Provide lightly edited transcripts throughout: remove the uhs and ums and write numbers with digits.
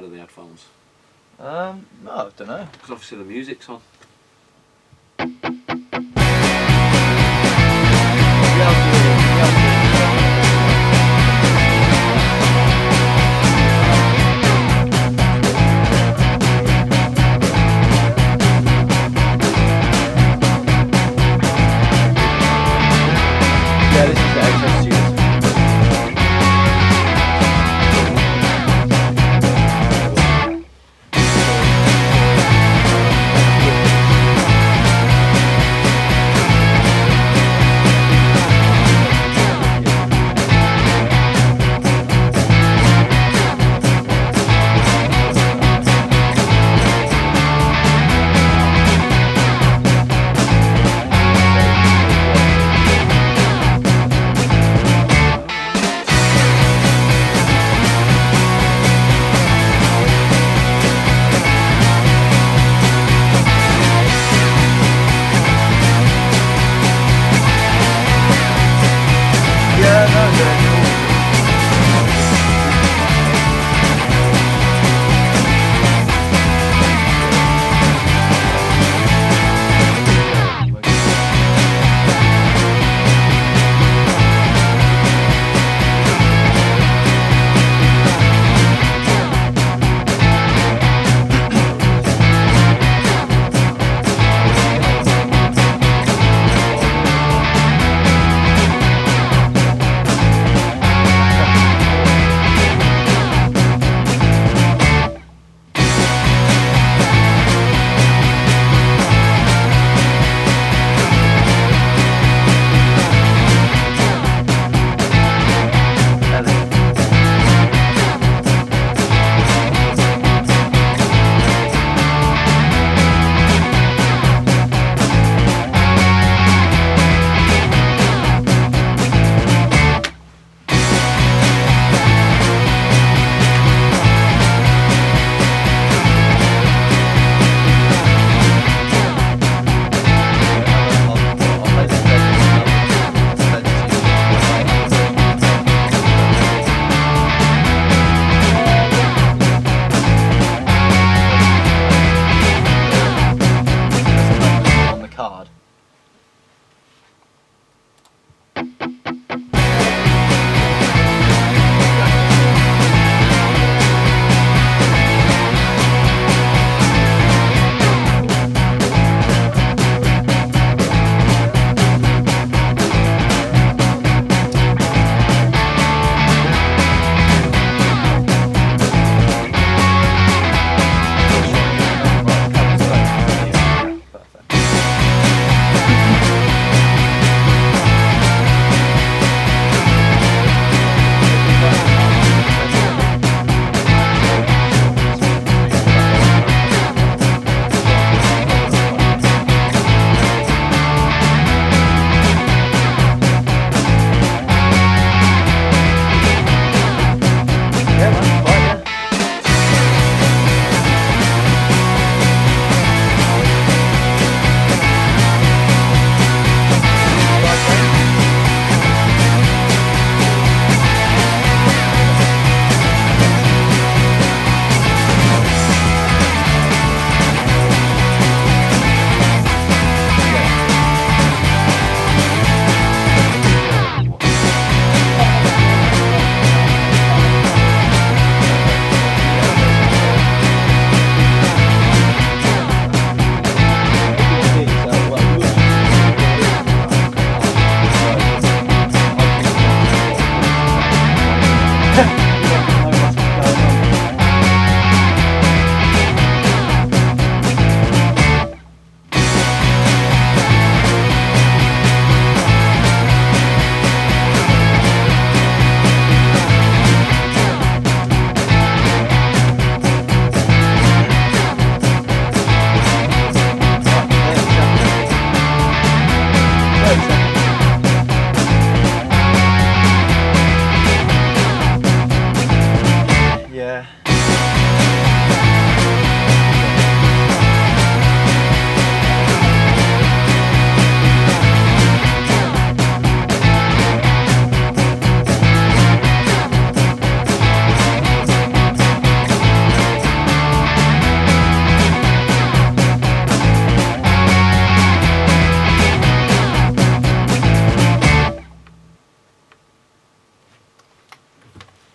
of the headphones? No, I don't know. Because obviously the music's on. Yeah, this is the XS series.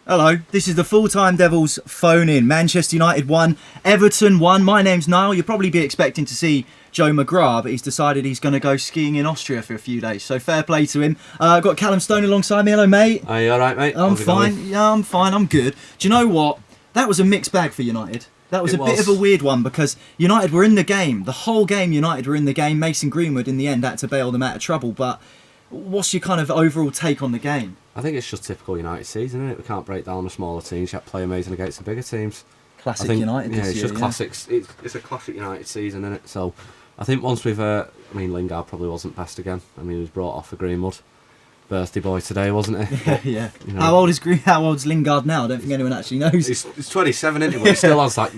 Hello, this is the Full-Time Devils phone-in. Manchester United won, Everton won. My name's Niall. You'll probably be expecting to see Joe McGrath, but he's decided he's going to go skiing in Austria for a few days. So fair play to him. I've got Callum Stone alongside me. Hello, mate. Are you all right, mate? I'm fine. Yeah, I'm fine. I'm good. Do you know what? That was a mixed bag for United. That was a bit of a weird one because United were in the game. The whole game United were in the game. Mason Greenwood in the end had to bail them out of trouble. But what's your kind of overall take on the game? I think it's just typical United season, isn't it? We can't break down the smaller teams yet play amazing against the bigger teams. Classic United this year, just classics. It's a classic United season, isn't it? So I think once we've... Lingard probably wasn't best again. I mean, he was brought off for Greenwood. Birthday boy today, wasn't he? Yeah. You know. How old's Lingard now? I don't think anyone actually knows. He's 27, isn't he? But he still has that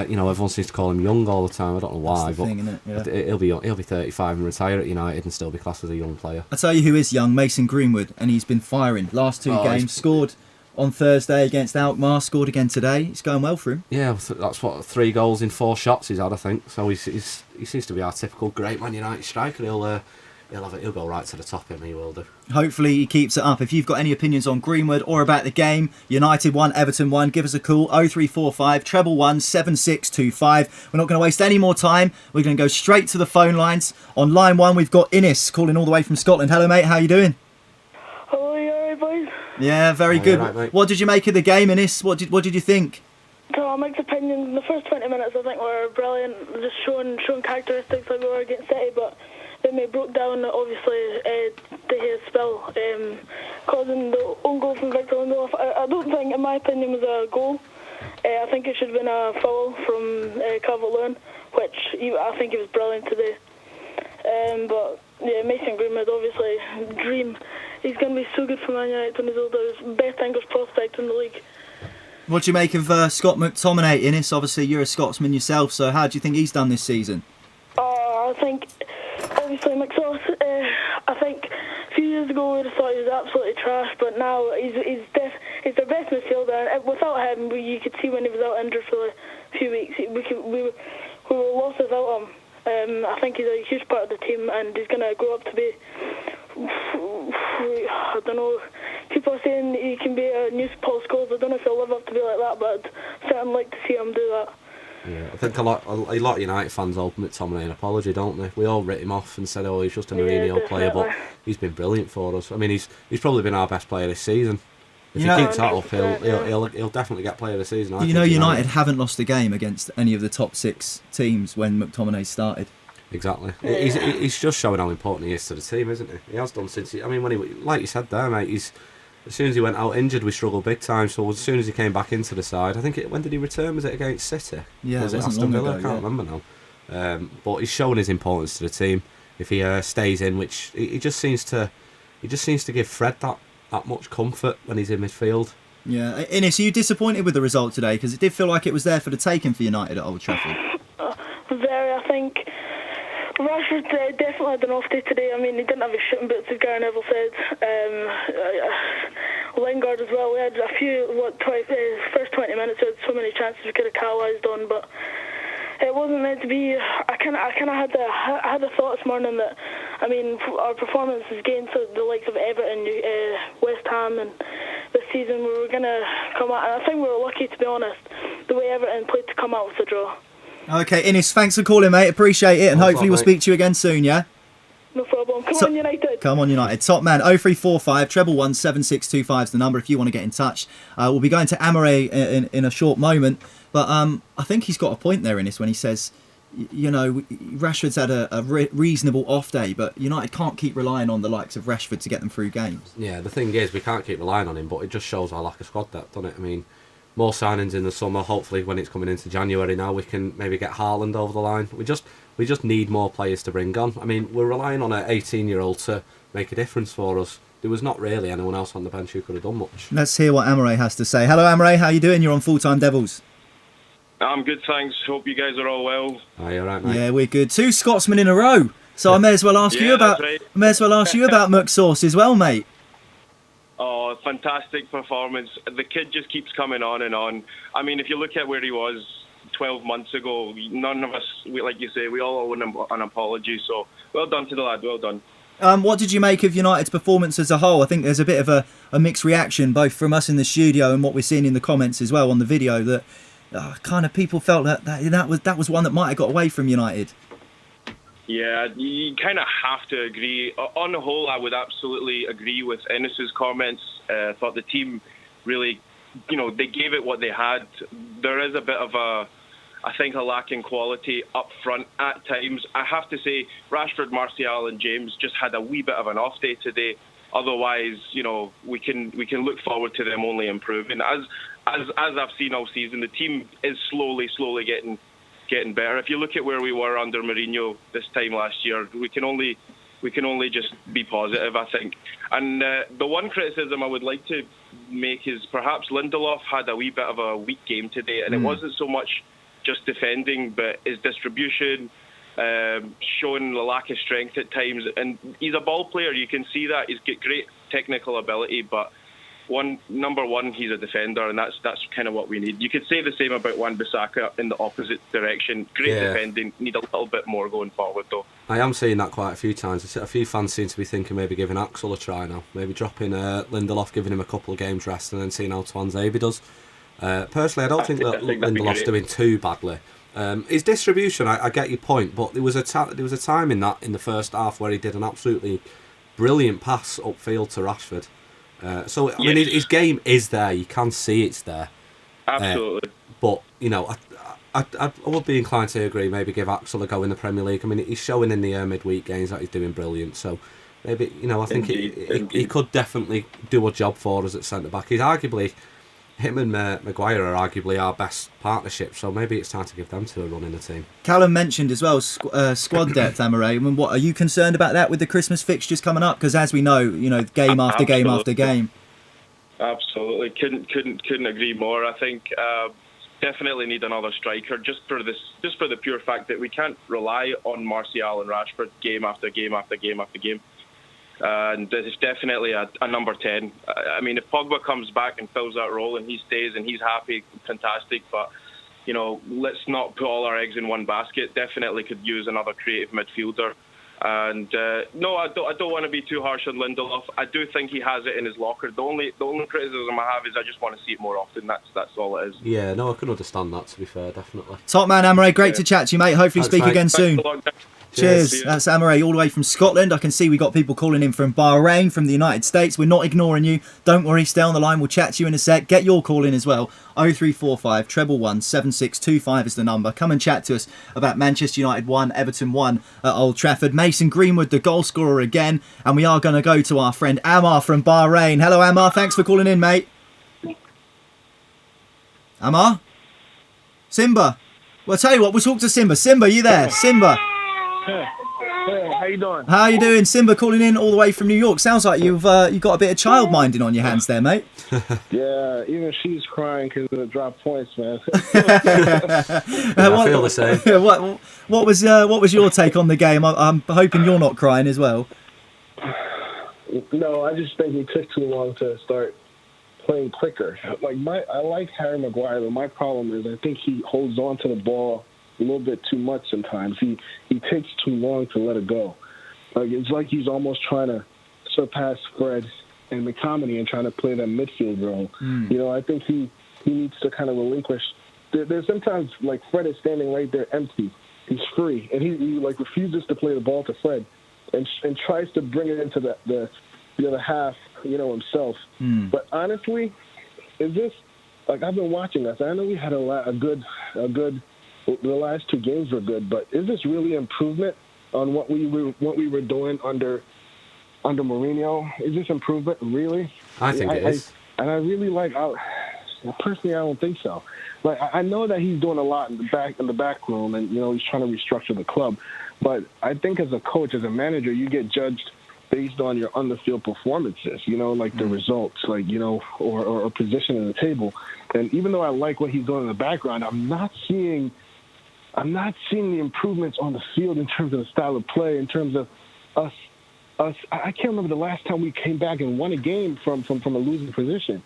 everyone seems to call him young all the time. I don't know why, That's the thing, isn't it? Yeah. He'll be 35 and retire at United and still be classed as a young player. I tell you who is young, Mason Greenwood, and he's been firing. Last two games, scored on Thursday against Alkmaar, scored again today. It's going well for him. Yeah, that's 3 goals in 4 shots he's had, I think. So he seems to be our typical great Man United striker. He'll go right to the top, he will do. Hopefully he keeps it up. If you've got any opinions on Greenwood or about the game, United 1, Everton 1, give us a call, 0345 111 7625. We're not going to waste any more time. We're going to go straight to the phone lines. On line 1, we've got Innes calling all the way from Scotland. Hello, mate. How you doing? Hello, you alright, boys? Yeah, very good. Right, what did you make of the game, Innes? What did you think? So, mixed opinions. In the first 20 minutes, I think were brilliant, just showing characteristics like we were against City, but then we broke down, obviously, De Gea's spill, causing the own goal from Victor Lindelof. I don't think, in my opinion, was a goal. I think it should have been a foul from Calvert-Lewin, which I think he was brilliant today. But yeah, Mason Greenwood, obviously, dream. He's going to be so good for Man United when he's older. He's best English prospect in the league. What do you make of Scott McTominay, Innes? Obviously, you're a Scotsman yourself, so how do you think he's done this season? I think, obviously, McSauce, I think a few years ago we'd have thought he was absolutely trash, but now he's the best midfielder. And without him, you could see when he was out injured for a few weeks, we were lost without him. I think he's a huge part of the team, and he's going to grow up to be, I don't know, people are saying he can be a new Paul Scholes. I don't know if he'll live up to be like that, but I'd certainly like to see him do that. Yeah, I think a lot of United fans owe McTominay an apology, don't they? We all writ him off and said, "Oh, he's just a Mourinho player," but he's been brilliant for us. I mean, he's probably been our best player this season. If he keeps that up, he'll definitely get player of the season. United haven't lost a game against any of the top 6 teams when McTominay started. Exactly. He's just showing how important he is to the team, isn't he? He has done since. When he, like you said there, mate, as soon as he went out injured, we struggled big time. So as soon as he came back into the side, I think when did he return? Was it against City? Yeah, was it wasn't Aston long Villa? ago, I can't remember now. But he's shown his importance to the team. If he stays in, which he just seems to give Fred that much comfort when he's in midfield. Yeah, Innes, are you disappointed with the result today? Because it did feel like it was there for the taking for United at Old Trafford. Very, I think. Rashford definitely had an off day today. I mean, he didn't have his shooting boots, as Gary Neville said. Lingard as well. We had a few, first 20 minutes, we had so many chances we could have capitalised on, but it wasn't meant to be. I kind of had the thought this morning that, I mean, our performance is against the likes of Everton, West Ham, and this season we were going to come out, and I think we were lucky, to be honest, the way Everton played to come out with a draw. Okay, Innes, thanks for calling, mate. Appreciate it, and hopefully we'll speak to you again soon, yeah? No problem. Come on, United. Come on, United. Top man, 0345 111 7625 is the number if you want to get in touch. We'll be going to Amore in a short moment, but I think he's got a point there, Innes, when he says, Rashford's had a reasonable off day, but United can't keep relying on the likes of Rashford to get them through games. Yeah, the thing is, we can't keep relying on him, but it just shows our lack of squad depth, doesn't it? I mean, more signings in the summer. Hopefully, when it's coming into January now, we can maybe get Haaland over the line. We just need more players to bring on. I mean, we're relying on an 18-year-old to make a difference for us. There was not really anyone else on the bench who could have done much. Let's hear what Amore has to say. Hello, Amore. How you doing? You're on Full-Time Devils. I'm good, thanks. Hope you guys are all well. Are you alright, mate? Yeah, we're good. 2 Scotsmen in a row. So I may as well ask you about. Right. I may as well ask you about McSauce as well, mate. Oh, fantastic performance. The kid just keeps coming on and on. I mean, if you look at where he was 12 months ago, none of us, like you say, we all owe him an apology. So well done to the lad, well done. What did you make of United's performance as a whole? I think there's a bit of a mixed reaction, both from us in the studio and what we're seeing in the comments as well on the video, that kind of people felt that was one that might have got away from United. Yeah, you kind of have to agree. On the whole, I would absolutely agree with Ennis's comments. I thought the team really, they gave it what they had. There is a bit of I think a lack in quality up front at times. I have to say, Rashford, Martial and James just had a wee bit of an off day today. Otherwise, we can look forward to them only improving. As I've seen all season, the team is slowly getting better. If you look at where we were under Mourinho this time last year, we can only just be positive, I think. And the one criticism I would like to make is perhaps Lindelof had a wee bit of a weak game today, and it wasn't so much just defending, but his distribution, showing the lack of strength at times. And he's a ball player, you can see that. He's got great technical ability, but number one, he's a defender, and that's kind of what we need. You could say the same about Wan-Bissaka in the opposite direction. Great defending, need a little bit more going forward, though. I am seeing that quite a few times. A few fans seem to be thinking maybe giving Axel a try now. Maybe dropping Lindelof, giving him a couple of games rest, and then seeing how Tuanzebe does. Personally, I don't think that Lindelof's doing too badly. His distribution, I get your point, but there was a time in the first half where he did an absolutely brilliant pass upfield to Rashford. I mean, his game is there. You can see it's there. Absolutely. But I would be inclined to agree. Maybe give Axel a go in the Premier League. I mean, he's showing in the midweek games that he's doing brilliant. So maybe I think he could definitely do a job for us at centre back. He's arguably. Him and Maguire are arguably our best partnership, so maybe it's time to give them two a run in the team. Callum mentioned as well squad depth, Amore. I mean, what are you concerned about that with the Christmas fixtures coming up? Because as we know, game after game after game. Absolutely, couldn't agree more. I think definitely need another striker just for the pure fact that we can't rely on Martial and Rashford game after game after game after game. And it's definitely a number 10. I mean, if Pogba comes back and fills that role and he stays and he's happy, fantastic. But, let's not put all our eggs in one basket. Definitely could use another creative midfielder. And no, I don't want to be too harsh on Lindelof. I do think he has it in his locker. The only criticism I have is I just want to see it more often. That's all it is. Yeah, no, I can understand that, to be fair, definitely. Top man, Amore, great to chat to you, mate. Hopefully speak again soon. Cheers. That's Amore all the way from Scotland. I can see we got people calling in from Bahrain, from the United States. We're not ignoring you. Don't worry, stay on the line. We'll chat to you in a sec. Get your call in as well. 0345 111 7625 is the number. Come and chat to us about Manchester United 1, Everton 1 at Old Trafford. Mason Greenwood, the goal scorer again. And we are going to go to our friend Amar from Bahrain. Hello, Amar. Thanks for calling in, mate. Amar? Simba? Well, I'll tell you what, we'll talk to Simba. Simba, you there? Simba? Hey, how you doing? How you doing? Simba calling in all the way from New York. Sounds like you've got a bit of child minding on your hands there, mate. Yeah, even she's crying because of the drop points, man. I feel the same. What was your take on the game? I'm hoping you're not crying as well. No, I just think he took too long to start playing quicker. I like Harry Maguire, but my problem is I think he holds on to the ball a little bit too much sometimes. He takes too long to let it go. It's like he's almost trying to surpass Fred and McTominay and trying to play that midfield role. I think he needs to kind of relinquish. There's sometimes like Fred is standing right there empty. He's free, and he refuses to play the ball to Fred and tries to bring it into the other half, himself. But honestly, is this I've been watching us? I know we had a good. The last two games were good, but is this really improvement on what we were doing under Mourinho? Is this improvement really? I think it is. And I really personally, I don't think so. I know that he's doing a lot in the back room, and he's trying to restructure the club. But I think as a coach, as a manager, you get judged based on your on-the-field performances. The results, or position in the table. And even though I like what he's doing in the background, I'm not seeing the improvements on the field in terms of the style of play, in terms of us. I can't remember the last time we came back and won a game from a losing position.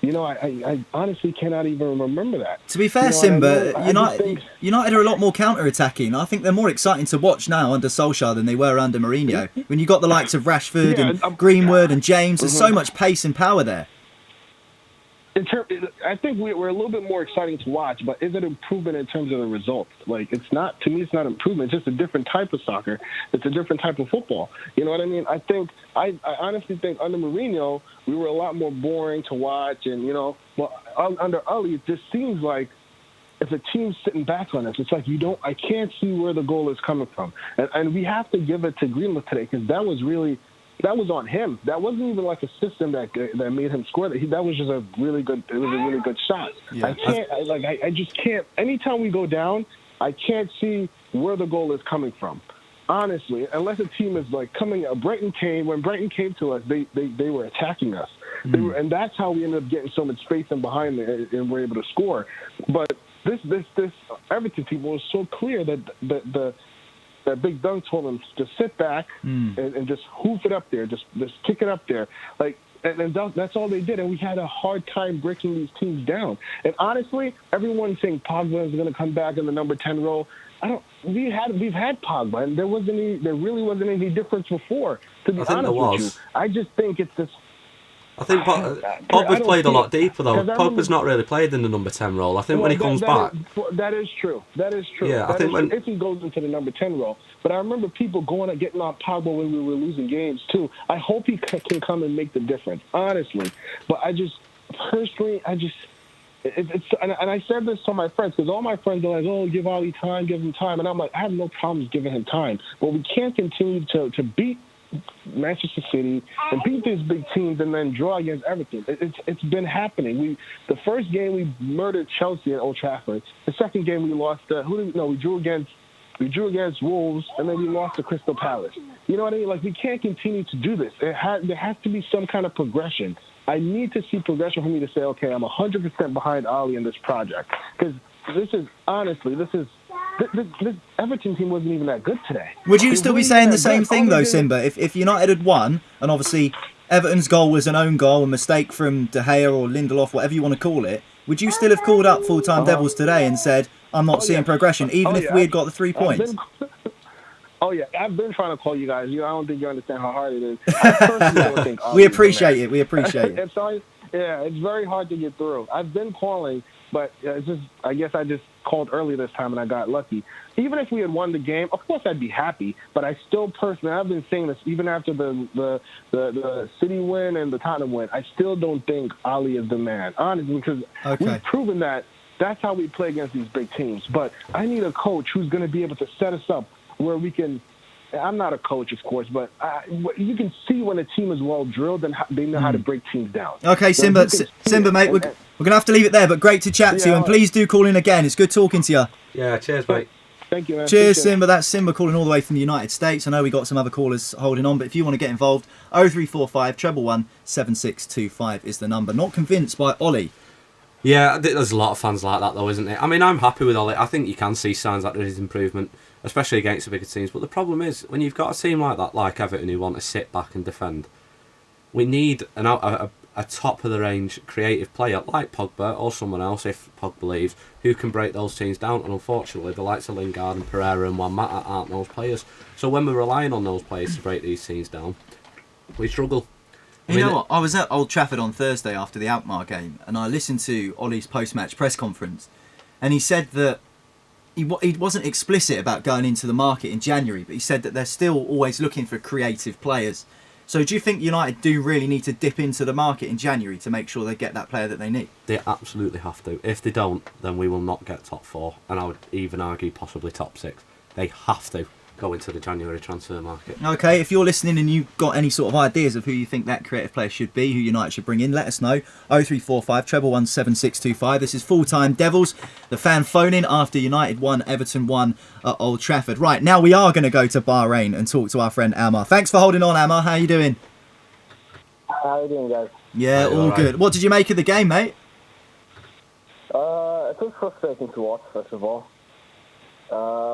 You know, I honestly cannot even remember that. To be fair, You know Simba, what I mean? I just think- United are a lot more counter-attacking. I think they're more exciting to watch now under Solskjaer than they were under Mourinho. When you got the likes of Rashford Yeah, and Greenwood and James, there's so much pace and power there. I think we're a little bit more exciting to watch, but is it improvement in terms of the results? Like, it's not, to me, it's not improvement. It's just a different type of soccer. It's a different type of football. You know what I mean? I honestly think under Mourinho, we were a lot more boring to watch. And, you know, well, under Ali, it just seems like if a team's sitting back on us, it's like I can't see where the goal is coming from. And we have to give it to Greenwood today, because that was on him. That wasn't even like a system that made him score. That was just a really good shot. Yeah. I just can't. Anytime we go down, I can't see where the goal is coming from. Honestly, unless a team is like coming. When Brighton came to us, they were attacking us. And that's how we ended up getting so much space in behind and were able to score. But this Everton team was so clear that Big Dunk told him to sit back and just hoof it up there, just kick it up there, and that's all they did. And we had a hard time breaking these teams down. And honestly, everyone's saying Pogba is going to come back in the number 10 role. We've had Pogba, and there really wasn't any difference before. To be honest with you, I just think it's this. I think Pogba's played a lot deeper, though. Pogba's not really played in the number 10 role. I think when he comes back... That is true. Yeah, I think if he goes into the number 10 role. But I remember people going and getting on Pogba when we were losing games, too. I hope he can come and make the difference, honestly. But personally, and I said this to my friends, because all my friends are like, oh, give Ali time, give him time. And I'm like, I have no problems giving him time. But we can't continue to beat Manchester City and beat these big teams and then draw against Everton. It's been happening. The first game we murdered Chelsea at Old Trafford. The second game we lost. We drew against Wolves, and then we lost to Crystal Palace. You know what I mean? Like, we can't continue to do this. There has to be some kind of progression. I need to see progression for me to say, okay, I'm 100% behind Ali in this project, because this Everton team wasn't even that good today. Would you still be saying the same thing, though, Simba? If United had won, and obviously Everton's goal was an own goal, a mistake from De Gea or Lindelof, whatever you want to call it, would you still have called up full-time Devils today and said, I'm not seeing progression, even if we had got the 3 points? I've been trying to call you guys. I don't think you understand how hard it is. I personally don't think we appreciate it. We appreciate it. It's very hard to get through. I've been calling, but I guess I just called early this time and I got lucky. Even if we had won the game, of course I'd be happy. But I still personally, I've been saying this even after the City win and the Tottenham win, I still don't think Ali is the man, honestly, because we've proven that that's how we play against these big teams. But I need a coach who's going to be able to set us up where we can. I'm not a coach, of course, but you can see when a team is well drilled and they know how to break teams down. Okay, Simba, mate, we're going to have to leave it there, but great to chat to you, and please do call in again. It's good talking to you. Yeah, cheers, mate. Thank you, man. Cheers, Simba. That's Simba calling all the way from the United States. I know we got some other callers holding on, but if you want to get involved, 0345 111 7625 is the number. Not convinced by Ollie. Yeah, there's a lot of fans like that, though, isn't there? I mean, I'm happy with Ollie. I think you can see signs that there is improvement, especially against the bigger teams. But the problem is, when you've got a team like that, like Everton, who want to sit back and defend, we need a top-of-the-range creative player like Pogba or someone else, if Pogba leaves, who can break those teams down. And unfortunately, the likes of Lingard and Pereira and Juan Mata aren't those players. So when we're relying on those players to break these teams down, we struggle. You know what? I was at Old Trafford on Thursday after the Alkmaar game, and I listened to Ollie's post-match press conference, and he said that he wasn't explicit about going into the market in January, but he said that they're still always looking for creative players. So do you think United do really need to dip into the market in January to make sure they get that player that they need? They absolutely have to. If they don't, then we will not get top 4, and I would even argue possibly top 6. They have to go into the January transfer market. Okay, if you're listening and you've got any sort of ideas of who you think that creative player should be, who United should bring in, let us know. 0345 111 7625. This is Full-Time Devils. The fan phone-in after United won, Everton won at Old Trafford. Right, now we are going to go to Bahrain and talk to our friend Ammar. Thanks for holding on, Ammar. How are you doing? How are you doing, guys? Yeah, all good. What did you make of the game, mate? It was frustrating to watch, first of all.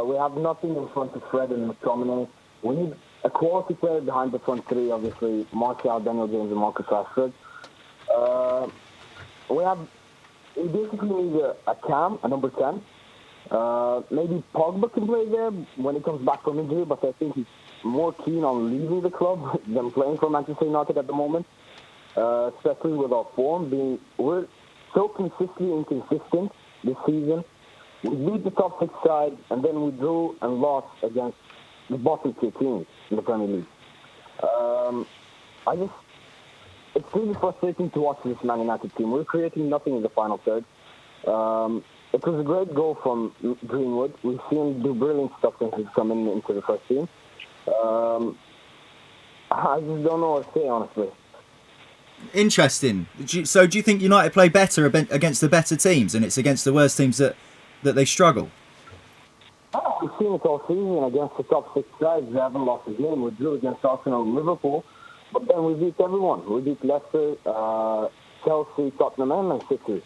We have nothing in front of Fred and McTominay. We need a quality player behind the front three, obviously. Martial, Daniel James, and Marcus Rashford. we basically need a cam, a number 10. Maybe Pogba can play there when he comes back from injury, but I think he's more keen on leaving the club than playing for Manchester United at the moment, especially with our form we're so consistently inconsistent this season. We beat the top 6 side, and then we drew and lost against the bottom 2 teams in the Premier League. It's really frustrating to watch this Man United team. We're creating nothing in the final third. It was a great goal from Greenwood. We've seen him do brilliant stuff since he's come into the first team. I just don't know what to say, honestly. Interesting. So do you think United play better against the better teams, and it's against the worst teams that they struggle? We've seen it all season against the top 6 sides. We haven't lost a game. We drew against Arsenal and Liverpool, but then we beat everyone. We beat Leicester, Chelsea, Tottenham, and Man City.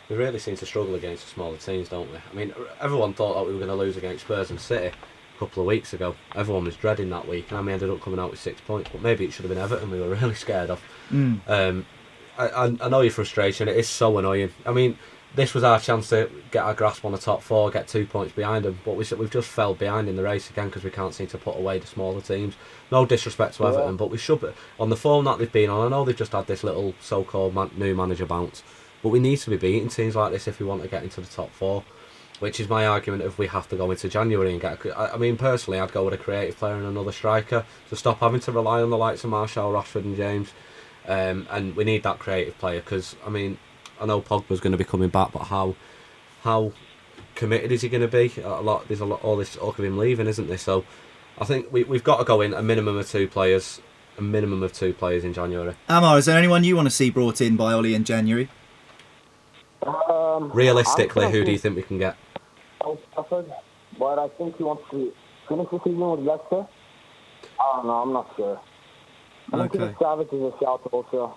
We really seem to struggle against the smaller teams, don't we? I mean, everyone thought that we were going to lose against Spurs and City a couple of weeks ago. Everyone was dreading that week, and we ended up coming out with 6 points. But maybe it should have been Everton we were really scared of. I know your frustration. It is so annoying. I mean, this was our chance to get our grasp on the top 4, get 2 points behind them, but we've just fell behind in the race again because we can't seem to put away the smaller teams. No disrespect to Everton, but we should be on the form that they've been on. I know they've just had this little so-called new manager bounce, but we need to be beating teams like this if we want to get into the top 4, which is my argument if we have to go into January and get... I mean, personally, I'd go with a creative player and another striker to stop having to rely on the likes of Martial, Rashford and James. And we need that creative player because, I mean, I know Pogba's going to be coming back, but how committed is he going to be? There's all this talk of him leaving, isn't there? So I think we've got to go in a minimum of 2 players in January. Amar, is there anyone you want to see brought in by Ollie in January? Realistically, who do you think we can get? But I think he wants to finish the season with Leicester. I don't know, I'm not sure. I think Savage is a shout also.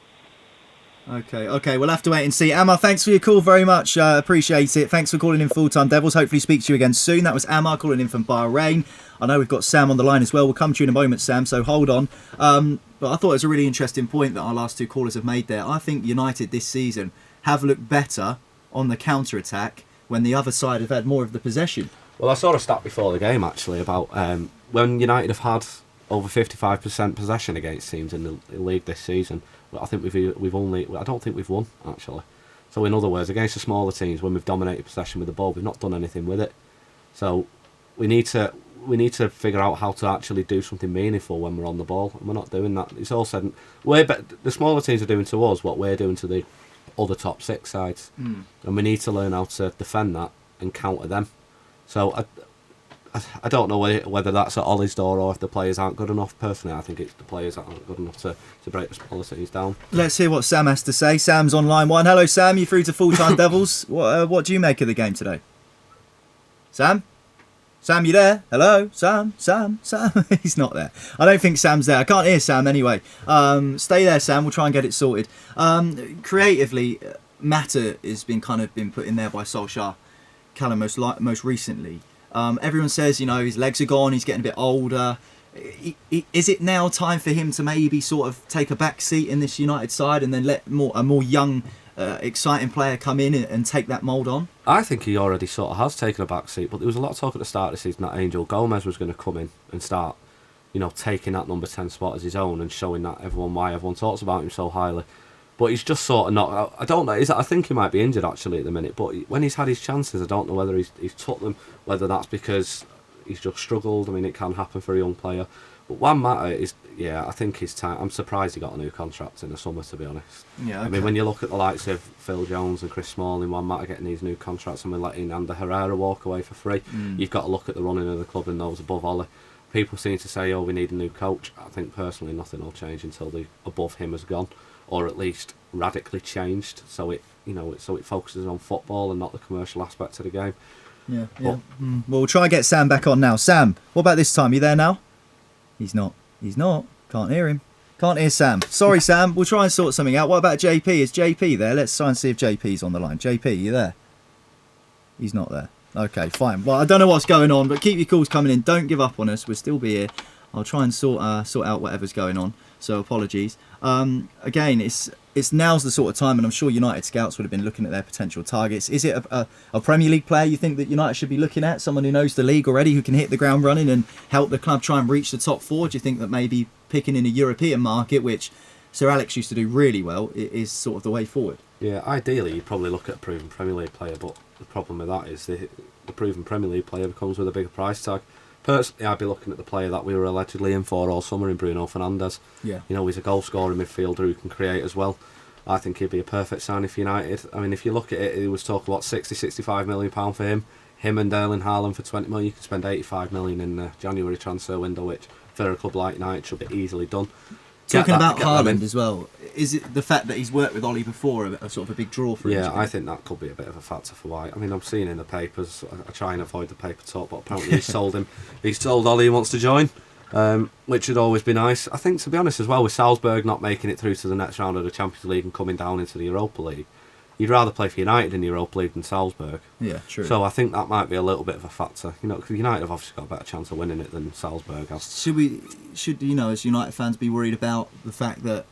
Okay, we'll have to wait and see. Amar, thanks for your call very much. Appreciate it. Thanks for calling in Full Time Devils. Hopefully speak to you again soon. That was Amar calling in from Bahrain. I know we've got Sam on the line as well. We'll come to you in a moment, Sam, so hold on. But I thought it was a really interesting point that our last 2 callers have made there. I think United this season have looked better on the counter-attack when the other side have had more of the possession. Well, I saw a stat before the game, actually, about when United have had over 55% possession against teams in the league this season. I think I don't think we've won, actually. So in other words, against the smaller teams, when we've dominated possession with the ball, we've not done anything with it. So we need to figure out how to actually do something meaningful when we're on the ball, and we're not doing that. It's all said. The smaller teams are doing to us what we're doing to the other top 6 sides, and we need to learn how to defend that and counter them. So I don't know whether that's at Ollie's door or if the players aren't good enough. Personally, I think it's the players that aren't good enough to break the smaller teams down. Let's hear what Sam has to say. Sam's on line 1. Hello, Sam. You're through to Full Time Devils. What do you make of the game today? Sam? Sam, you there? Hello? Sam? He's not there. I don't think Sam's there. I can't hear Sam anyway. Stay there, Sam. We'll try and get it sorted. Creatively, Mata has been put in there by Solskjaer, Callum most recently. Everyone says, his legs are gone, he's getting a bit older. Is it now time for him to maybe sort of take a back seat in this United side and then let a more young, exciting player come in and take that mould on? I think he already sort of has taken a back seat, but there was a lot of talk at the start of the season that Angel Gomez was going to come in and start, taking that number 10 spot as his own and showing that why everyone talks about him so highly. But he's just sort of not... I don't know. I think he might be injured, actually, at the minute. But when he's had his chances, I don't know whether he's took them, whether that's because he's just struggled. I mean, it can happen for a young player. But one matter is, I think his time... I'm surprised he got a new contract in the summer, to be honest. Yeah, okay. I mean, when you look at the likes of Phil Jones and Chris Smalling, one matter getting these new contracts and we're letting Ander Herrera walk away for free, you've got to look at the running of the club and those above Ollie. People seem to say, we need a new coach. I think, personally, nothing will change until the above him has gone. Or at least radically changed, so it focuses on football and not the commercial aspect of the game. Yeah. Well, we'll try and get Sam back on now. Sam, what about this time? You there now? He's not. Can't hear him. Can't hear Sam. Sorry, Sam. We'll try and sort something out. What about JP? Is JP there? Let's try and see if JP's on the line. JP, you there? He's not there. Okay, fine. Well, I don't know what's going on, but keep your calls coming in. Don't give up on us. We'll still be here. I'll try and sort out whatever's going on. So apologies. Again, it's now's the sort of time, and I'm sure United scouts would have been looking at their potential targets. Is it a Premier League player you think that United should be looking at? Someone who knows the league already, who can hit the ground running and help the club try and reach the top four? Do you think that maybe picking in a European market, which Sir Alex used to do really well, is sort of the way forward? Yeah, ideally you'd probably look at a proven Premier League player, but the problem with that is the proven Premier League player comes with a bigger price tag. Personally, I'd be looking at the player that we were allegedly in for all summer in Bruno Fernandes. Yeah. You know, he's a goal-scoring midfielder who can create as well. I think he'd be a perfect signing for United. I mean, if you look at it, he was talking about £60-65 million for him. Him and Erling Haaland for 20 million. You could spend 85 million in the January transfer window, which for a club like United should be easily done. Talking about Haaland as well, is it the fact that he's worked with Ollie before a sort of a big draw for him? Yeah, I think that could be a bit of a factor for White. I mean, I'm seeing in the papers, I try and avoid the paper talk, but apparently he's told him, he's told Ollie he wants to join, which would always be nice. I think, to be honest as well, with Salzburg not making it through to the next round of the Champions League and coming down into the Europa League, you'd rather play for United in the Europa League than Salzburg. Yeah, true. So I think that might be a little bit of a factor. You know, because United have obviously got a better chance of winning it than Salzburg has. Should you know, as United fans, be worried about the fact that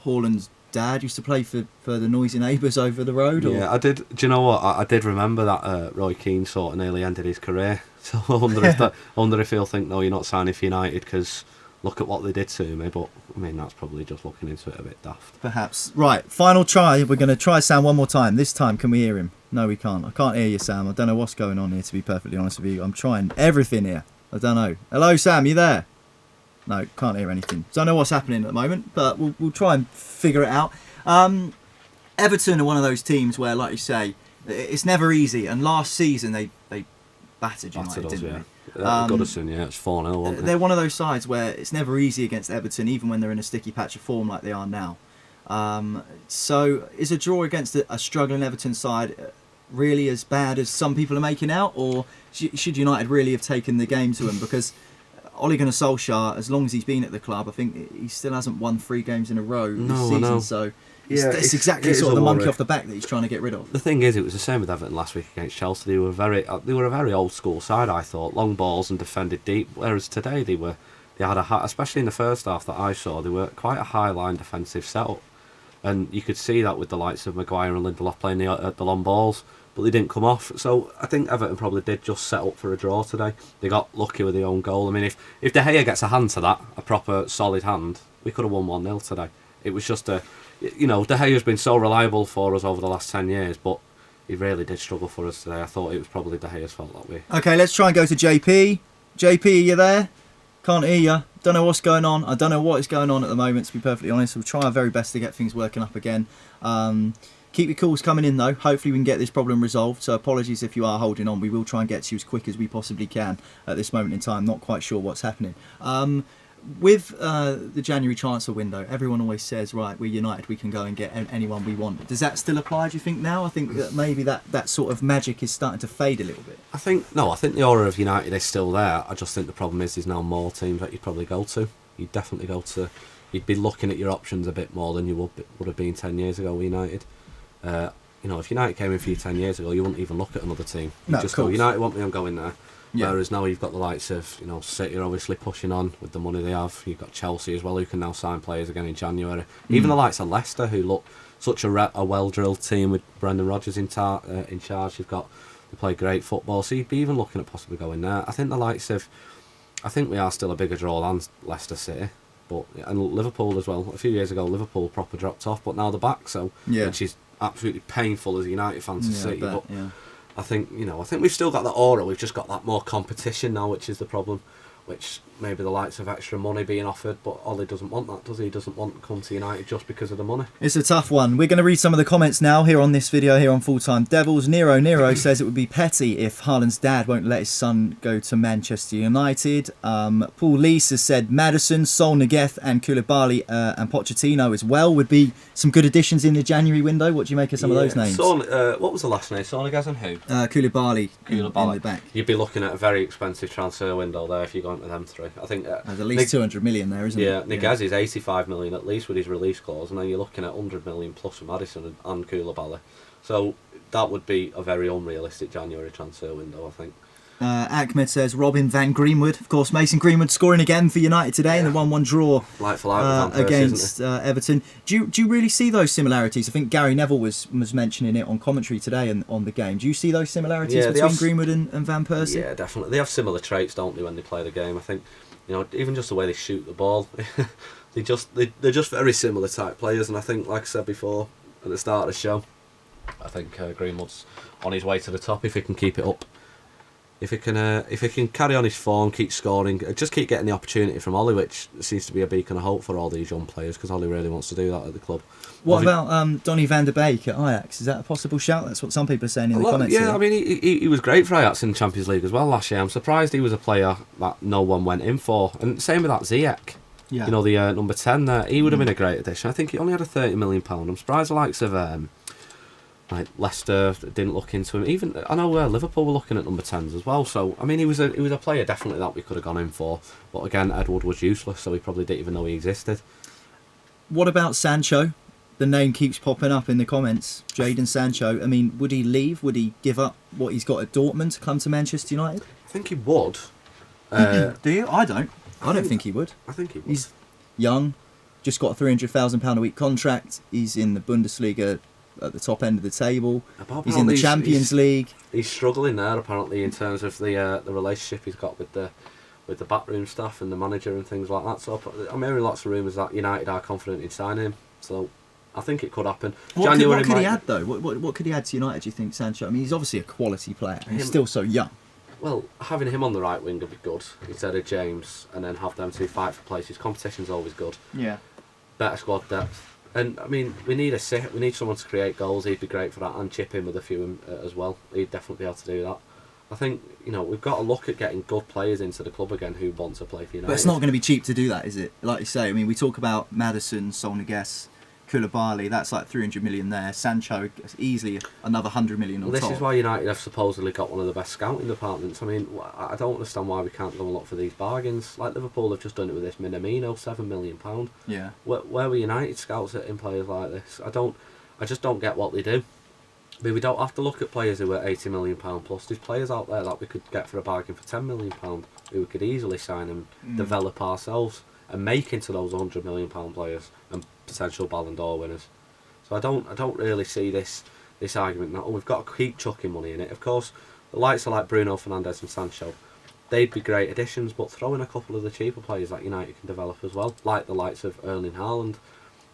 Haaland's dad used to play for the noisy neighbours over the road? Or? Yeah, I did. Do you know what? I did remember that Roy Keane sort of nearly ended his career. So I wonder if he'll think, no, you're not signing for United because look at what they did to me. But I mean, that's probably just looking into it a bit daft. Perhaps. Right, final try. We're going to try Sam one more time. This time, can we hear him? No, we can't. I can't hear you, Sam. I don't know what's going on here, to be perfectly honest with you. I'm trying everything here. I don't know. Hello, Sam, you there? No, can't hear anything. Don't know what's happening at the moment, but we'll try and figure it out. Everton are one of those teams where, like you say, it's never easy. And last season, they battered United, didn't they? Goodison, yeah, it's 4-0, wasn't it? They're one of those sides where it's never easy against Everton, even when they're in a sticky patch of form like they are now. So is a draw against a struggling Everton side really as bad as some people are making out, or should United really have taken the game to them? Because Ole Gunnar Solskjaer, as long as he's been at the club, I think he still hasn't won 3 games in a row this season. No. So it's exactly sort of the monkey off the back that he's trying to get rid of. The thing is, it was the same with Everton last week against Chelsea. They were a very old school side, I thought, long balls and defended deep. Whereas today they had especially in the first half that I saw, they were quite a high line defensive setup, and you could see that with the likes of Maguire and Lindelof playing the long balls, but they didn't come off. So I think Everton probably did just set up for a draw today. They got lucky with the own goal. I mean, if De Gea gets a hand to that, a proper solid hand, we could have won 1-0 today. It was just De Gea's been so reliable for us over the last 10 years, but he really did struggle for us today. I thought it was probably De Gea's fault that way. Okay, let's try and go to JP. JP, are you there? Can't hear you. Don't know what's going on. I don't know what is going on at the moment, to be perfectly honest. We'll try our very best to get things working up again. Keep your calls coming in, though. Hopefully we can get this problem resolved. So apologies if you are holding on. We will try and get to you as quick as we possibly can at this moment in time. Not quite sure what's happening. With the January transfer window, everyone always says, right, we're United, we can go and get anyone we want. Does that still apply, do you think, now? I think that maybe that sort of magic is starting to fade a little bit. I think the aura of United is still there. I just think the problem is there's now more teams that you'd probably go to. You'd definitely go to... You'd be looking at your options a bit more than you would have been 10 years ago with United. If United came in for you 10 years ago, you wouldn't even look at another team. You'd just go, United want me, I'm going there. Yeah. Whereas now you've got the likes of, City are obviously pushing on with the money they have. You've got Chelsea as well, who can now sign players again in January. Even the likes of Leicester, who look such a well-drilled team with Brendan Rodgers in charge. They play great football, so you'd be even looking at possibly going there. I think we are still a bigger draw than Leicester City. And Liverpool as well. A few years ago, Liverpool proper dropped off, but now they're back. Which is absolutely painful as a United fan to see. I think we've still got that aura. We've just got that more competition now, which is the problem. Which maybe the likes of extra money being offered, but Ollie doesn't want that, does he? He doesn't want to come to United just because of the money. It's a tough one. We're going to read some of the comments now here on this video here on Full Time Devils. Nero says it would be petty if Haaland's dad won't let his son go to Manchester United. Paul Lees has said Maddison, Sol Niguez and Koulibaly and Pochettino as well would be some good additions in the January window. What do you make of some of those names? What was the last name? Sol Niguez and who? Koulibaly in the back. You'd be looking at a very expensive transfer window there if you're going to them three. I think there's at least 200 million there, isn't there? Yeah, Niguez is 85 million at least with his release clause, and then you're looking at 100 million plus for Maddison and Koulibaly. So that would be a very unrealistic January transfer window, I think. Ahmed says Robin van Greenwood. Of course, Mason Greenwood scoring again for United today in the 1-1 draw Like for like with Van Persie, against isn't Everton. Do you really see those similarities? I think Gary Neville was mentioning it on commentary today and on the game. Do you see those similarities between Greenwood and Van Persie? Yeah, definitely. They have similar traits, don't they, when they play the game? I think, even just the way they shoot the ball, they're just very similar type players. And I think, like I said before at the start of the show, I think Greenwood's on his way to the top if he can keep it up. If he can carry on his form, keep scoring, just keep getting the opportunity from Ollie, which seems to be a beacon of hope for all these young players, because Ollie really wants to do that at the club. What about Donny van der Beek at Ajax? Is that a possible shout? That's what some people are saying in the comments. Yeah, here. I mean, he was great for Ajax in the Champions League as well last year. I'm surprised he was a player that no one went in for. And same with that Ziyech. Yeah. The number 10 there. He would have been a great addition. I think he only had a £30 million. I'm surprised the likes of like Leicester didn't look into him. Even I know Liverpool were looking at number 10s as well. So I mean, he was a player definitely that we could have gone in for. But again, Edward was useless, so we probably didn't even know he existed. What about Sancho? The name keeps popping up in the comments. Jadon Sancho. I mean, would he leave? Would he give up what he's got at Dortmund to come to Manchester United? I think he would. Do you? I don't. I don't think he would. I think he would. He's young, just got a £300,000 a week contract. He's in the Bundesliga at the top end of the table. He's in the Champions League. He's struggling there apparently in terms of the relationship he's got with the backroom staff and the manager and things like that. So I'm hearing lots of rumours that United are confident in signing him. So I think it could happen. What could he add though? What could he add to United? Do you think, Sancho? I mean, he's obviously a quality player. He's still so young. Well, having him on the right wing would be good instead of James, and then have them two fight for places. Competition's always good. Yeah. Better squad depth. And I mean, we need someone to create goals. He'd be great for that, and chip in with a few as well. He'd definitely be able to do that. I think we've got to look at getting good players into the club again who want to play for United. But it's not going to be cheap to do that, is it? Like you say, I mean, we talk about Maddison, Solskjaer, Koulibaly. That's like 300 million there. Sancho easily another 100 million on top. This is why United have supposedly got one of the best scouting departments. I mean, I don't understand why we can't go and look for these bargains. Like Liverpool have just done it with this Minamino, £7 million. Yeah. Where were United scouts in players like this? I just don't get what they do. I mean, we don't have to look at players who are £80 million plus. There's players out there that we could get for a bargain for £10 million who we could easily sign and develop ourselves and make into those £100 million players and potential Ballon d'Or winners. So I don't really see this argument that we've got to keep chucking money in it. Of course, the likes are like Bruno Fernandes and Sancho, they'd be great additions, but throw in a couple of the cheaper players that United can develop as well, like the likes of Erling Haaland.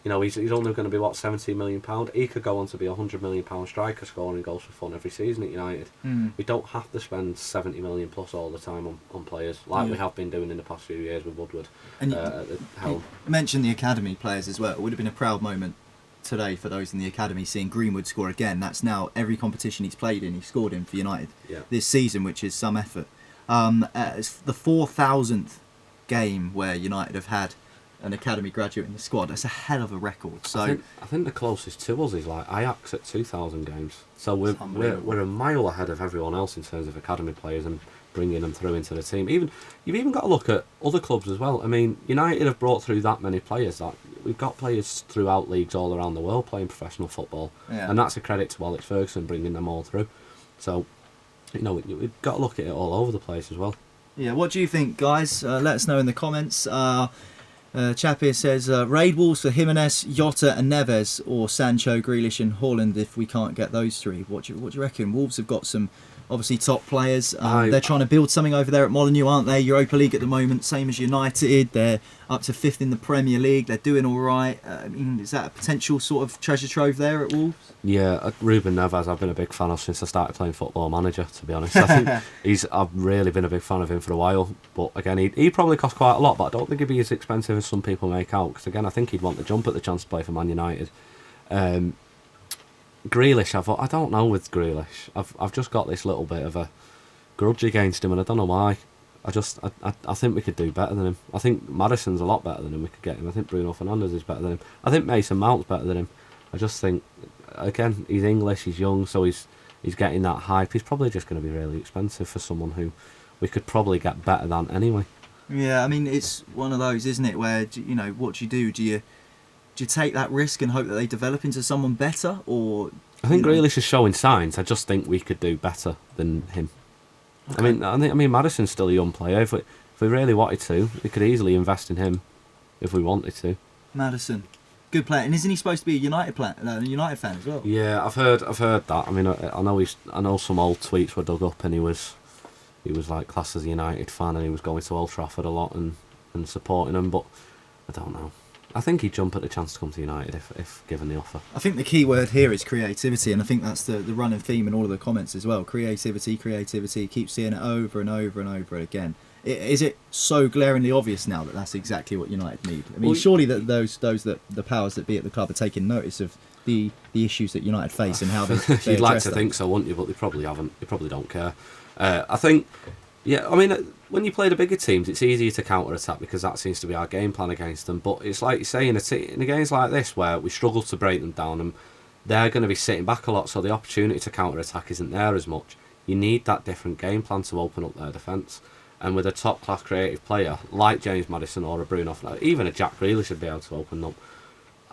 He's only going to be £17 million. He could go on to be £100 million striker, scoring goals for fun every season at United. We don't have to spend 70 million plus all the time on players like we have been doing in the past few years with Woodward. And at the helm. You mentioned the academy players as well. It would have been a proud moment today for those in the academy seeing Greenwood score again. That's now every competition he's played in, he scored in for United this season, which is some effort. It's the 4,000th game where United have had an academy graduate in the squad. That's a hell of a record. So I think the closest to us is like Ajax at 2,000 games. So we're a mile ahead of everyone else in terms of academy players and bringing them through into the team. You've even got to look at other clubs as well. I mean, United have brought through that many players. That we've got players throughout leagues all around the world playing professional football, and that's a credit to Alex Ferguson bringing them all through. So we've got to look at it all over the place as well. Yeah, what do you think, guys? Let us know in the comments. Chap here says raid Wolves for Jimenez, Jota and Neves, or Sancho, Grealish and Haaland if we can't get those three. What do you reckon? Wolves have got some obviously top players. They're trying to build something over there at Molineux, aren't they? Europa League at the moment, same as United. They're up to 5th in the Premier League. They're doing all right. I mean, is that a potential sort of treasure trove there at Wolves? Yeah, Ruben Neves I've been a big fan of since I started playing Football Manager, to be honest. I think I've really been a big fan of him for a while. But again, he probably cost quite a lot, but I don't think he'd be as expensive as some people make out. Because again, I think he'd want to jump at the chance to play for Man United. Grealish, I don't know with Grealish. I've just got this little bit of a grudge against him, and I don't know why. I think we could do better than him. I think Maddison's a lot better than him. We could get him. I think Bruno Fernandes is better than him. I think Mason Mount's better than him. I just think, again, he's English, he's young, so he's getting that hype. He's probably just going to be really expensive for someone who we could probably get better than anyway. Yeah, I mean, it's one of those, isn't it, where, what do you do? Do you take that risk and hope that they develop into someone better, or... I think Grealish is showing signs. I just think we could do better than him. I mean, Maddison's still a young player. If we really wanted to, we could easily invest in him if we wanted to. Madison, good player, and isn't he supposed to be a United United fan as well? Yeah, I've heard that. I mean, I know some old tweets were dug up, and he was like classed as a United fan, and he was going to Old Trafford a lot and supporting them. But I don't know. I think he'd jump at the chance to come to United if given the offer. I think the key word here is creativity, and I think that's the running theme in all of the comments as well. Creativity. Keep seeing it over and over and over again. Is it so glaringly obvious now that that's exactly what United need? I mean, surely that the powers that be at the club are taking notice of the issues that United face and how they You'd like address to them. think so, wouldn't you? But they probably haven't. They probably don't care. I think, yeah. I mean, when you play the bigger teams, it's easier to counter-attack because that seems to be our game plan against them. But it's like you say, in games like this where we struggle to break them down, and they're going to be sitting back a lot, so the opportunity to counter-attack isn't there as much. You need that different game plan to open up their defence. And with a top-class creative player like James Maddison or a Bruno, even a Jack Grealish should be able to open up.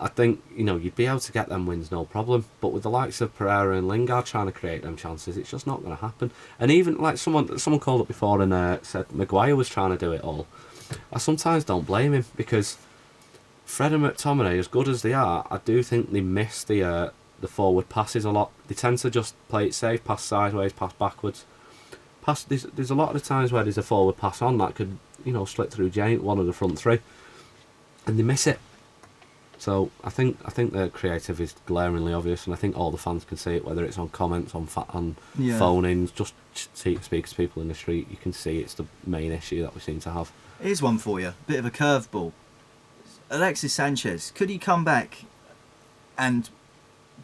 I think, you'd be able to get them wins no problem. But with the likes of Pereira and Lingard trying to create them chances, it's just not going to happen. And even like someone called up before and said Maguire was trying to do it all. I sometimes don't blame him because Fred and McTominay, as good as they are, I do think they miss the forward passes a lot. They tend to just play it safe, pass sideways, pass backwards. There's a lot of the times where there's a forward pass on that could, slip through one of the front three, and they miss it. So I think the creative is glaringly obvious, and I think all the fans can see it, whether it's on comments, on phone-ins, just speak to people in the street. You can see it's the main issue that we seem to have. Here's one for you, bit of a curveball. Alexis Sanchez, could he come back and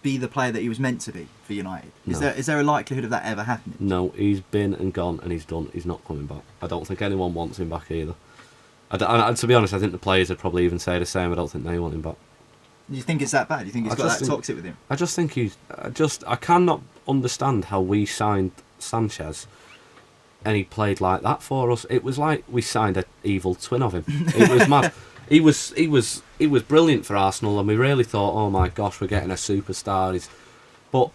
be the player that he was meant to be for United? No. Is there a likelihood of that ever happening? No, he's been and gone and he's done. He's not coming back. I don't think anyone wants him back either. And to be honest, I think the players would probably even say the same. I don't think they want him back. You think it's that bad? You think he's got that toxic with him? I just think I cannot understand how we signed Sanchez and he played like that for us. It was like we signed an evil twin of him. It was mad. He was brilliant for Arsenal, and we really thought, oh my gosh, we're getting a superstar. But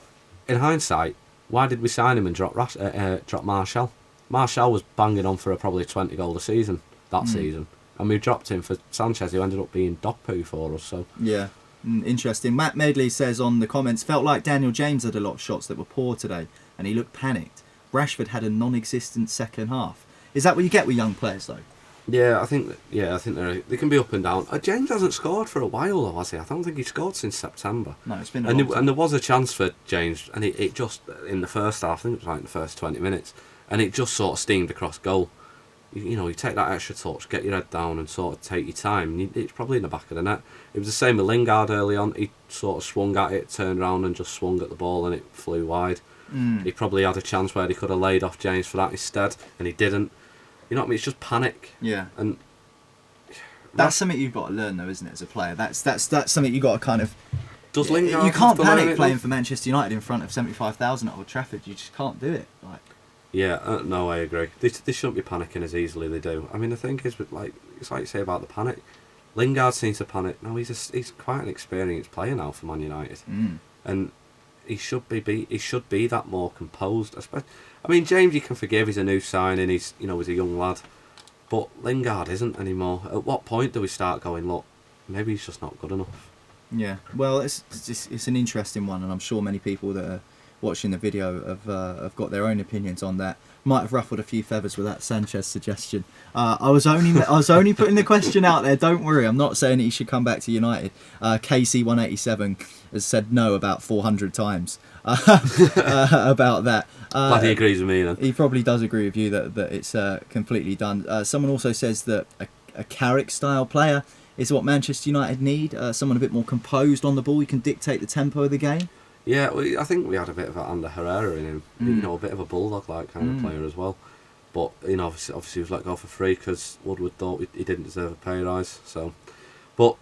in hindsight, why did we sign him and drop Martial? Martial was banging on for probably 20 goal a season that season, and we dropped him for Sanchez, who ended up being dog poo for us. So yeah, interesting. Matt Medley says on the comments, felt like Daniel James had a lot of shots that were poor today, and he looked panicked. Rashford had a non-existent second half. Is that what you get with young players though? Yeah, I think they can be up and down. James hasn't scored for a while though, has he? I don't think he scored since September. No, it's been and there was a chance for James, and it just in the first half, I think it was like in the first 20 minutes, and it just sort of steamed across goal. You take that extra touch, get your head down, and sort of take your time. It's probably in the back of the net. It was the same with Lingard early on. He sort of swung at it, turned around, and just swung at the ball, and it flew wide. He probably had a chance where he could have laid off James for that instead, and he didn't. You know what I mean? It's just panic. Yeah. And that's something you've got to learn, though, isn't it? As a player, that's something you've got to kind of. Does Lingard? You can't panic playing for Manchester United in front of 75,000 at Old Trafford. You just can't do it. Like. Yeah. No, I agree. They shouldn't be panicking as easily as they do. I mean, the thing is, it's like you say about the panic. Lingard seems to panic. No, he's quite an experienced player now for Man United, and he should be that more composed. I mean, James you can forgive. He's a new signing. He's a young lad, but Lingard isn't anymore. At what point do we start going, look, maybe he's just not good enough? Yeah. Well, it's an interesting one, and I'm sure many people that are watching the video have got their own opinions on that. Might have ruffled a few feathers with that Sanchez suggestion. I was only putting the question out there. Don't worry, I'm not saying that he should come back to United. KC187 has said no about 400 times about that. Glad he agrees with me then. He probably does agree with you that it's completely done. Someone also says that a Carrick style player is what Manchester United need. Someone a bit more composed on the ball. He can dictate the tempo of the game. Yeah, I think we had a bit of that under Herrera in him. A bit of a bulldog-like kind of player as well. But obviously he was let go for free because Woodward thought he didn't deserve a pay rise. So, but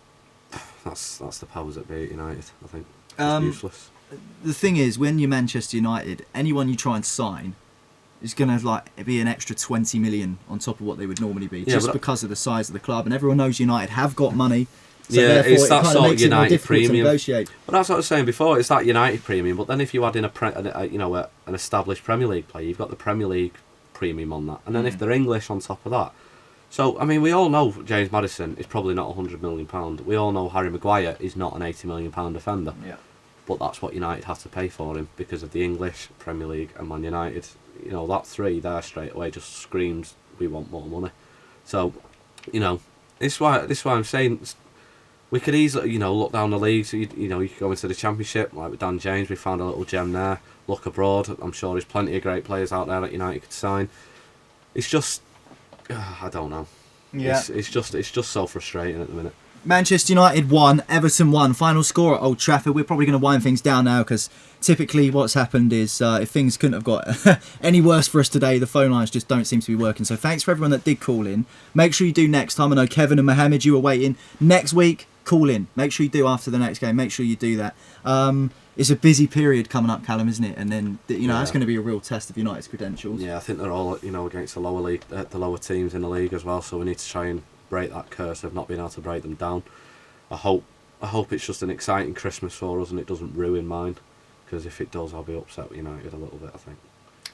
that's the powers that be at United. I think it's useless. The thing is, when you're Manchester United, anyone you try and sign is going to be an extra 20 million on top of what they would normally be, just because of the size of the club. And everyone knows United have got money. So it's that sort of United premium. But that's what I was saying before. It's that United premium. But then if you add in an established Premier League player, you've got the Premier League premium on that. And then if they're English on top of that. So, I mean, we all know James Maddison is probably not £100 million. We all know Harry Maguire is not an £80 million defender. Yeah. But that's what United have to pay for him because of the English, Premier League and Man United. You know, that three there straight away just screams, we want more money. So, you know, this is why I'm saying we could easily, you know, look down the league. So, you could go into the Championship, like with Dan James, we found a little gem there. Look abroad, I'm sure there's plenty of great players out there that United could sign. It's just, I don't know. Yeah. It's just so frustrating at the minute. Manchester United 1, Everton 1. Final score at Old Trafford. We're probably going to wind things down now because typically what's happened is if things couldn't have got any worse for us today, the phone lines just don't seem to be working. So thanks for everyone that did call in. Make sure you do next time. I know Kevin and Mohammed, you were waiting. Next week, call in. Make sure you do after the next game. Make sure you do that. It's a busy period coming up, Callum, isn't it? And then, that's going to be a real test of United's credentials. Yeah, I think they're all, against the lower league, the lower teams in the league as well. So we need to try and break that curse of not being able to break them down. I hope it's just an exciting Christmas for us and it doesn't ruin mine. Because if it does, I'll be upset with United a little bit, I think.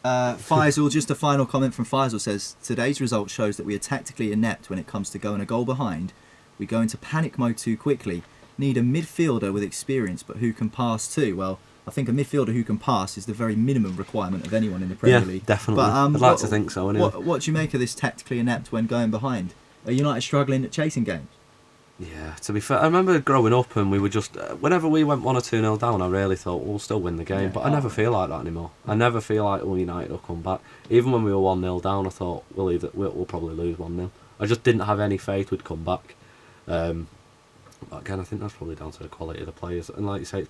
Faisal, just a final comment from Faisal says, today's result shows that we are tactically inept when it comes to going a goal behind. We go into panic mode too quickly. Need a midfielder with experience, but who can pass too. Well, I think a midfielder who can pass is the very minimum requirement of anyone in the Premier League. Yeah, definitely. But, I'd like to think so, anyway. What do you make of this tactically inept when going behind? Are United struggling at chasing games? Yeah, to be fair, I remember growing up and we were just... whenever we went 1 or 2-0 down, I really thought, we'll still win the game. Yeah. But I never feel like that anymore. I never feel like, United will come back. Even when we were 1-0 down, I thought, we'll probably lose 1-0. I just didn't have any faith we'd come back. Again, I think that's probably down to the quality of the players. And like you say, it's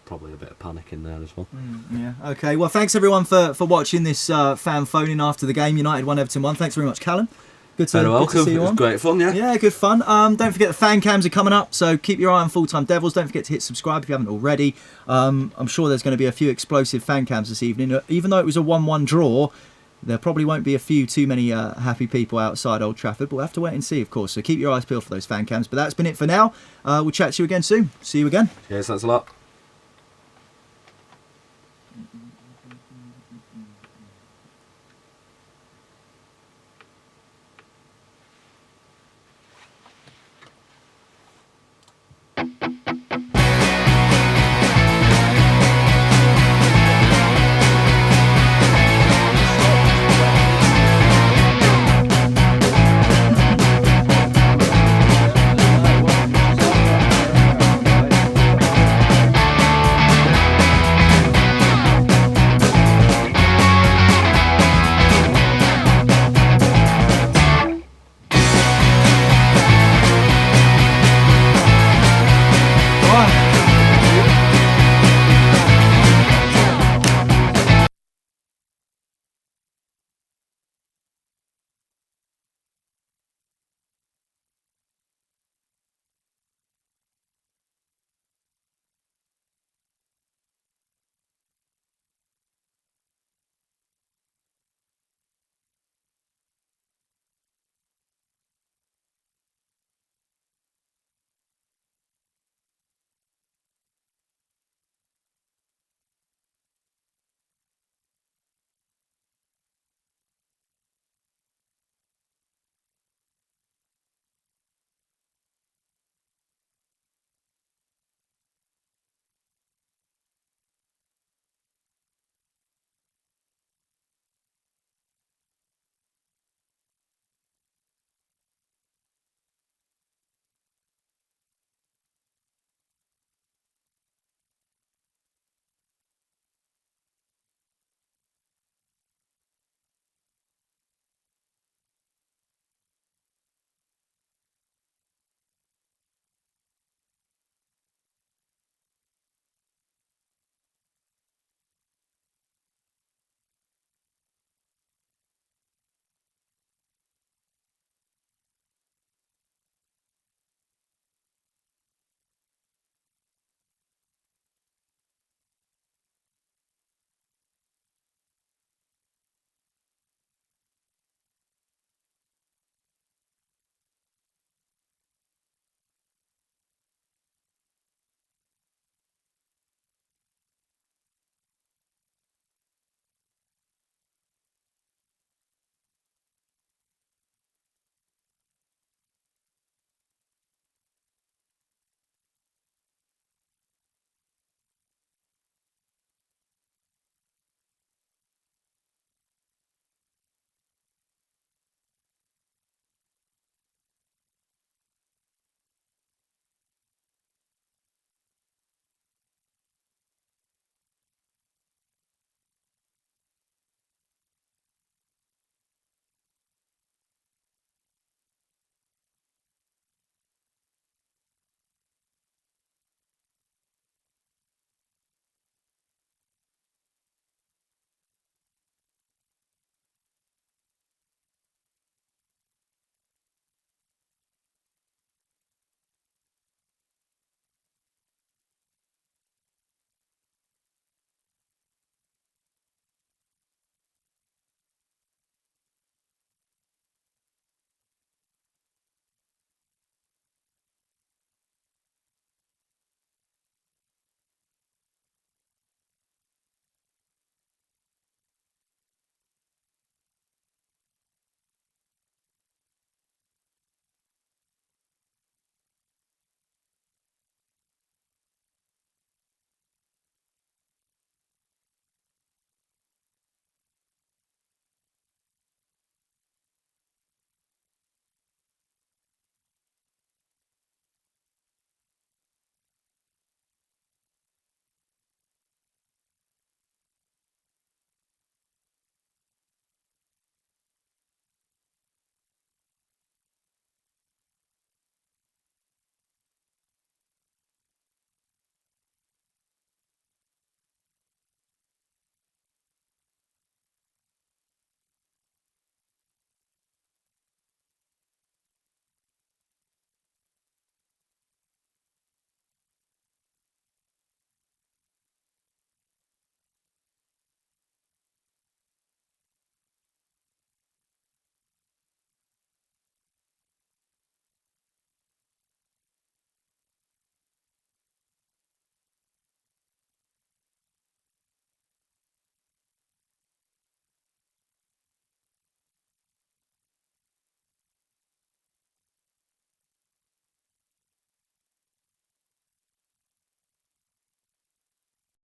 probably a bit of panic in there as well. Yeah, okay. Well, thanks everyone for watching this fan phone-in after the game. United 1, Everton 1. Thanks very much, Callum. Good to see you It was on. great fun, yeah. Yeah, good fun. Don't forget the fan cams are coming up, so keep your eye on Full-Time Devils. Don't forget to hit subscribe if you haven't already. I'm sure there's going to be a few explosive fan cams this evening. Even though it was a 1-1 draw, there probably won't be too many happy people outside Old Trafford, but we'll have to wait and see, of course. So keep your eyes peeled for those fan cams. But that's been it for now. We'll chat to you again soon. See you again. Cheers, thanks a lot.